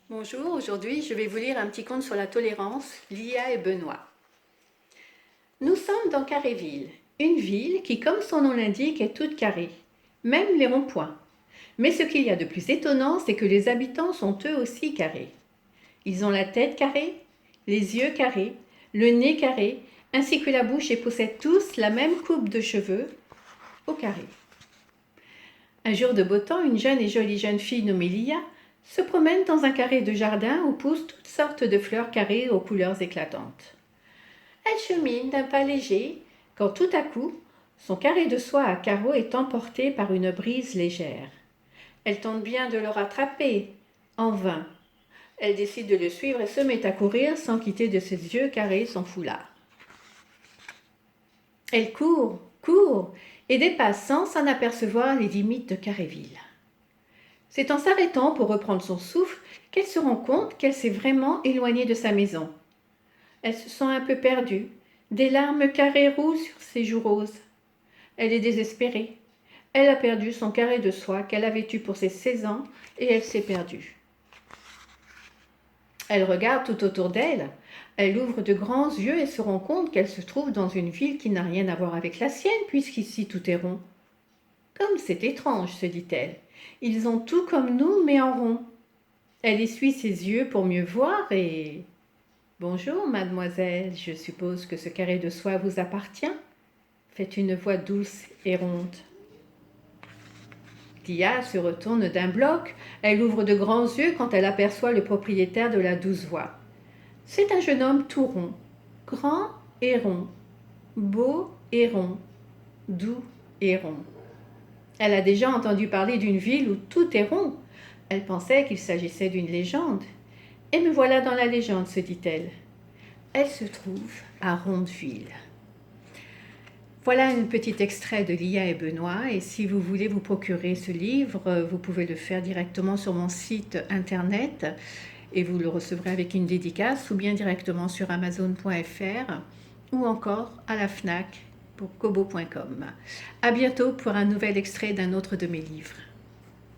Bonjour, aujourd'hui je vais vous lire un petit conte sur la tolérance, Lia et Benoît. Nous sommes dans Carréville, une ville qui, comme son nom l'indique, est toute carrée, même les ronds-points. Mais ce qu'il y a de plus étonnant, c'est que les habitants sont eux aussi carrés. Ils ont la tête carrée, les yeux carrés, le nez carré, ainsi que la bouche et possèdent tous la même coupe de cheveux au carré. Un jour de beau temps, une jeune et jolie jeune fille nommée Lia se promène dans un carré de jardin où poussent toutes sortes de fleurs carrées aux couleurs éclatantes. Elle chemine d'un pas léger quand tout à coup, son carré de soie à carreaux est emporté par une brise légère. Elle tente bien de le rattraper, en vain. Elle décide de le suivre et se met à courir sans quitter de ses yeux carrés son foulard. Elle court, court, et dépasse sans s'en apercevoir les limites de Carréville. C'est en s'arrêtant pour reprendre son souffle qu'elle se rend compte qu'elle s'est vraiment éloignée de sa maison. Elle se sent un peu perdue, des larmes carrées roulent sur ses joues roses. Elle est désespérée. Elle a perdu son carré de soie qu'elle avait eu pour ses 16 ans et elle s'est perdue. Elle regarde tout autour d'elle. Elle ouvre de grands yeux et se rend compte qu'elle se trouve dans une ville qui n'a rien à voir avec la sienne puisqu'ici tout est rond. Comme c'est étrange, se dit-elle. Ils ont tout comme nous, mais en rond. Elle essuie ses yeux pour mieux voir et... Bonjour, mademoiselle, je suppose que ce carré de soie vous appartient, fait une voix douce et ronde. Lia se retourne d'un bloc. Elle ouvre de grands yeux quand elle aperçoit le propriétaire de la douce voix. C'est un jeune homme tout rond, grand et rond, beau et rond, doux et rond. Elle a déjà entendu parler d'une ville où tout est rond. Elle pensait qu'il s'agissait d'une légende. Et me voilà dans la légende, se dit-elle. Elle se trouve à Rondeville. Voilà un petit extrait de Lia et Benoît. Et si vous voulez vous procurer ce livre, vous pouvez le faire directement sur mon site internet et vous le recevrez avec une dédicace ou bien directement sur amazon.fr ou encore à la FNAC pour kobo.com. À bientôt pour un nouvel extrait d'un autre de mes livres.